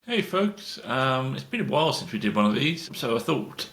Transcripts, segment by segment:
Hey folks, it's been a while since we did one of these, so I thought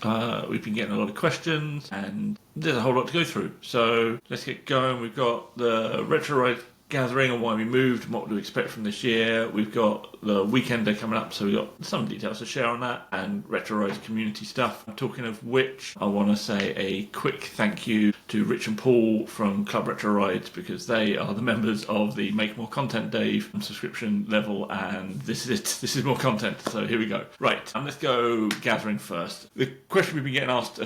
we've been getting a lot of questions and there's a whole lot to go through. So let's get going. We've got the Retro Ride gathering and why we moved and what to expect from this year. We've got the Weekender coming up, so we've got some details to share on that and Retro Ride's community stuff. Talking of which, I want to say a quick thank you to Rich and Paul from Club Retro Rides because they are the members of the Make More Content Dave subscription level, and this is it. This is more content, so here we go. Right, and let's go gathering first. The question we've been getting asked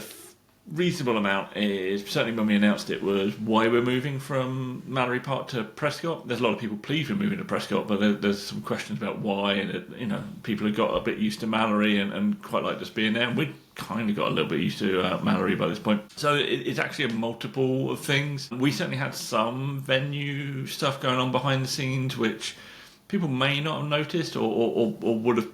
reasonable amount is, certainly when we announced it, was why we're moving from Mallory Park to Prescott. There's a lot of people pleased we're moving to Prescott, but there's some questions about why, and people have got a bit used to Mallory and quite like just being there, and we'd kind of got a little bit used to Mallory by this point. So it's actually a multiple of things. We certainly had some venue stuff going on behind the scenes which people may not have noticed or would have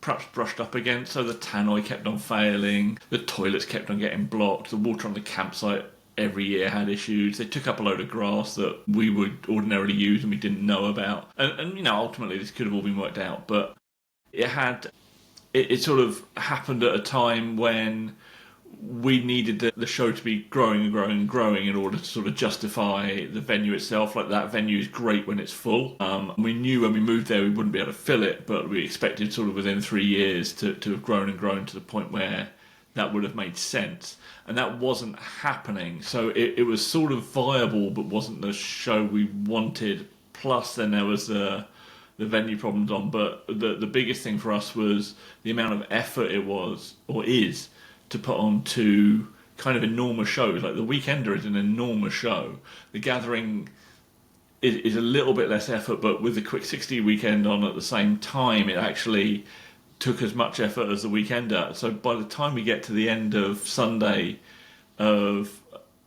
perhaps brushed up against. So the tannoy kept on failing, the toilets kept on getting blocked, the water on the campsite every year had issues. They took up a load of grass that we would ordinarily use and we didn't know about. And ultimately this could have all been worked out, but it sort of happened at a time when we needed the show to be growing and growing and growing in order to sort of justify the venue itself. Like, that venue is great when it's full. We knew when we moved there we wouldn't be able to fill it, but we expected sort of within 3 years to have grown and grown to the point where that would have made sense. And that wasn't happening. So it was sort of viable, but wasn't the show we wanted. Plus then there was the venue problems on. But the biggest thing for us was the amount of effort it was, or is, to put on two kind of enormous shows. Like the Weekender is an enormous show. The Gathering is a little bit less effort, but with the Quick 60 weekend on at the same time, it actually took as much effort as the Weekender. So by the time we get to the end of Sunday of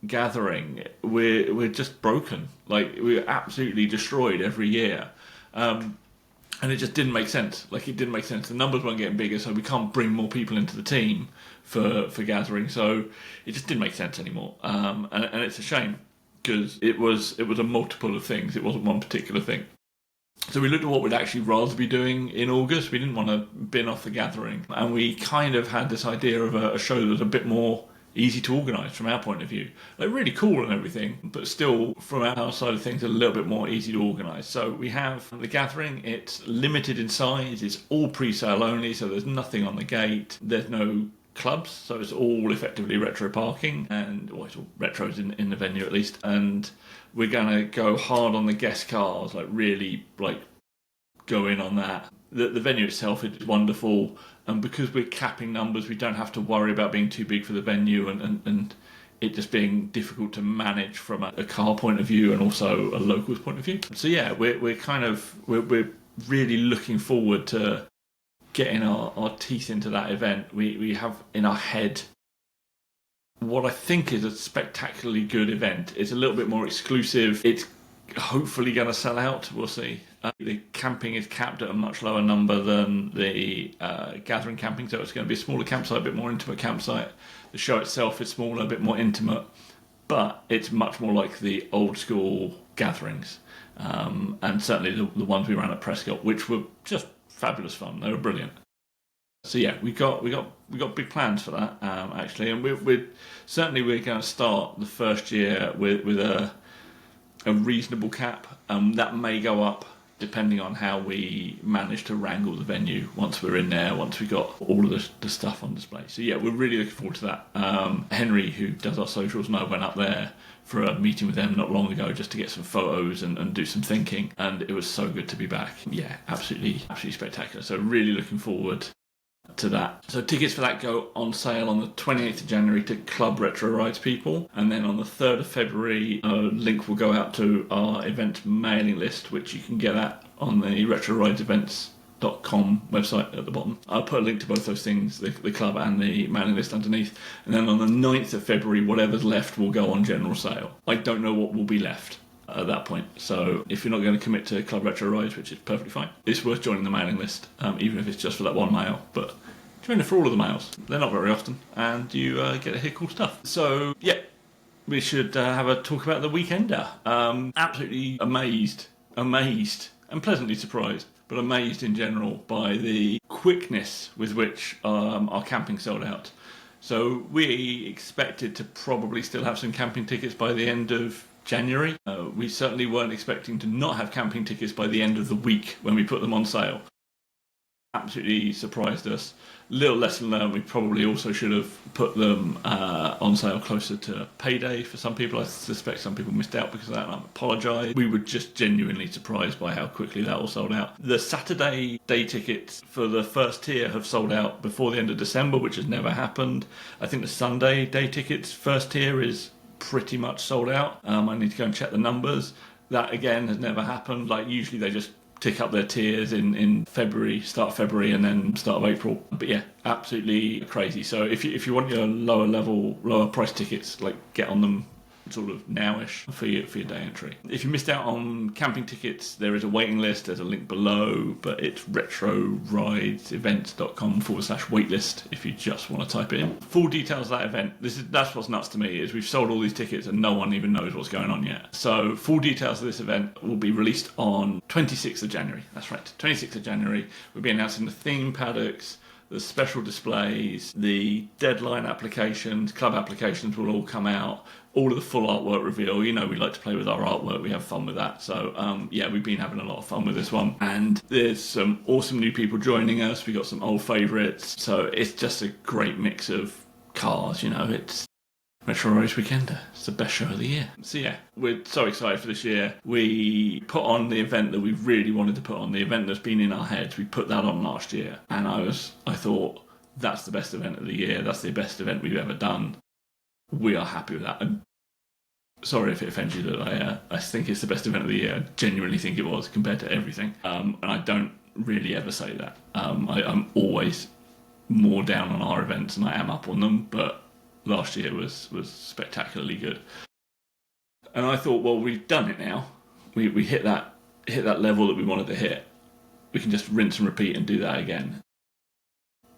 Gathering, we're just broken. Like, we're absolutely destroyed every year. And it just didn't make sense. Like, it didn't make sense. The numbers weren't getting bigger, so we can't bring more people into the team for Gathering. So it just didn't make sense anymore. And it's a shame because it was a multiple of things. It wasn't one particular thing. So we looked at what we'd actually rather be doing in August. We didn't want to bin off the Gathering. And we kind of had this idea of a show that was a bit more easy to organise from our point of view. Like, really cool and everything, but still from our side of things a little bit more easy to organise. So we have the Gathering. It's limited in size. It's all pre-sale only, so there's nothing on the gate. There's no clubs, so it's all effectively retro parking, and it's all retros in the venue at least. And we're going to go hard on the guest cars, like really go in on that. The venue itself is wonderful, and because we're capping numbers, we don't have to worry about being too big for the venue and it just being difficult to manage from a car point of view and also a locals point of view. So yeah, we're really looking forward to getting our teeth into that event. We have in our head what I think is a spectacularly good event. It's a little bit more exclusive. It's hopefully going to sell out. We'll see. The camping is capped at a much lower number than the Gathering camping, so it's going to be a smaller campsite, a bit more intimate campsite. The show itself is smaller, a bit more intimate, but it's much more like the old school Gatherings, and certainly the ones we ran at Prescott, which were just fabulous fun. They were brilliant. So yeah, we got big plans for that actually, and we're going to start the first year with a reasonable cap. That may go up depending on how we manage to wrangle the venue once we're in there, once we got all of the stuff on display. So yeah, we're really looking forward to that. Henry, who does our socials, and I went up there for a meeting with them not long ago just to get some photos and do some thinking, and it was so good to be back. Yeah, absolutely spectacular. So really looking forward to that. So tickets for that go on sale on the 28th of January to Club Retro Rides people, and then on the 3rd of February a link will go out to our event mailing list, which you can get at on the retroridesevents.com website at the bottom. I'll put a link to both those things, the club and the mailing list underneath, and then on the 9th of February whatever's left will go on general sale. I don't know what will be left at that point, so if you're not going to commit to Club Retro Rides, which is perfectly fine, it's worth joining the mailing list, even if it's just for that one mail. But join it for all of the mails. They're not very often, and you get to hear cool stuff. So yeah, we should have a talk about the Weekender. Absolutely amazed and pleasantly surprised but amazed in general by the quickness with which our camping sold out. So we expected to probably still have some camping tickets by the end of January. We certainly weren't expecting to not have camping tickets by the end of the week when we put them on sale. Absolutely surprised us. Little lesson learned, we probably also should have put them on sale closer to payday for some people. I suspect some people missed out because of that, and I apologise. We were just genuinely surprised by how quickly that all sold out. The Saturday day tickets for the first tier have sold out before the end of December, which has never happened. I think the Sunday day tickets first tier is pretty much sold out. I need to go and check the numbers. That again has never happened. Like usually they just tick up their tiers in February, start of February, and then start of April. But yeah, absolutely crazy. So if you want your lower price tickets, like get on them sort of nowish for your day entry. If you missed out on camping tickets, there is a waiting list. There's a link below, but it's retroridesevents.com/waitlist if you just want to type it in. Full details of that event. That's what's nuts to me is we've sold all these tickets and no one even knows what's going on yet. So full details of this event will be released on 26th of January. That's right, 26th of January. We'll be announcing the theme paddocks, the special displays, the deadline applications, club applications will all come out. All of the full artwork reveal. You know, we like to play with our artwork. We have fun with that. So, yeah, we've been having a lot of fun with this one. And there's some awesome new people joining us. We got some old favourites. So it's just a great mix of cars, you know. It's Retro Race Weekender. It's the best show of the year. So, yeah, we're so excited for this year. We put on the event that we really wanted to put on, the event that's been in our heads. We put that on last year. And I thought, that's the best event of the year. That's the best event we've ever done. We are happy with that. And sorry if it offends you that I think it's the best event of the year. I genuinely think it was compared to everything. And I don't really ever say that. I'm always more down on our events than I am up on them. But last year was spectacularly good. And I thought, well, we've done it now. We hit that level that we wanted to hit. We can just rinse and repeat and do that again.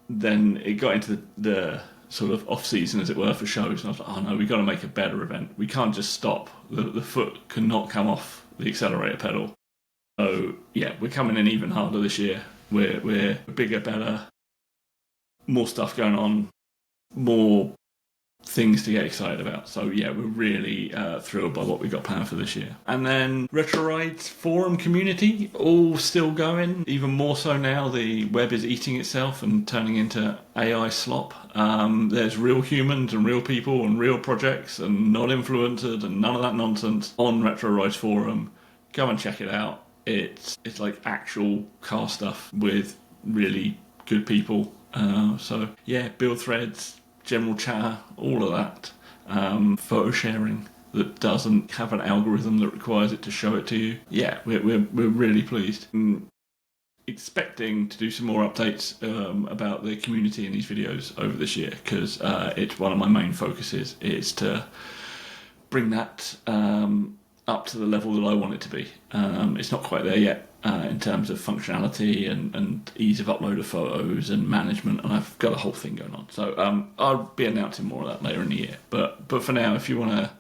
Then it got into the sort of off-season, as it were, for shows. And I was like, oh no, we've got to make a better event. We can't just stop. The foot cannot come off the accelerator pedal. So, yeah, we're coming in even harder this year. We're bigger, better, more stuff going on, more things to get excited about. So, yeah, we're really thrilled by what we've got planned for this year. And then Retro Rides forum community, all still going. Even more so now, the web is eating itself and turning into AI slop. There's real humans and real people and real projects and not influencers and none of that nonsense on Retro Rides forum. Go and check it out. It's like actual car stuff with really good people. So, yeah, build threads, general chatter, all of that. Photo sharing that doesn't have an algorithm that requires it to show it to you. Yeah, we're really pleased. Expecting to do some more updates about the community in these videos over this year because it's one of my main focuses is to bring that up to the level that I want it to be. It's not quite there yet. In terms of functionality and ease of upload of photos and management, and I've got a whole thing going on. So I'll be announcing more of that later in the year. But for now, if you want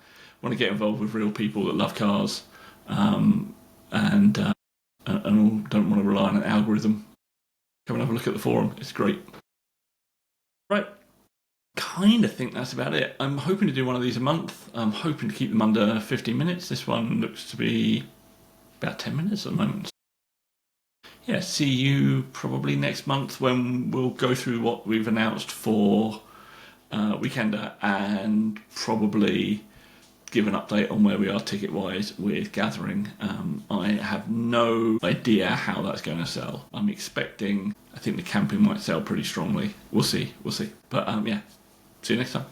to get involved with real people that love cars and don't want to rely on an algorithm, come and have a look at the forum. It's great. Right. Kind of think that's about it. I'm hoping to do one of these a month. I'm hoping to keep them under 15 minutes. This one looks to be about 10 minutes at the moment. Yeah, see you probably next month when we'll go through what we've announced for Weekender and probably give an update on where we are ticket-wise with Gathering. I have no idea how that's going to sell. I think the camping might sell pretty strongly. We'll see. But yeah, see you next time.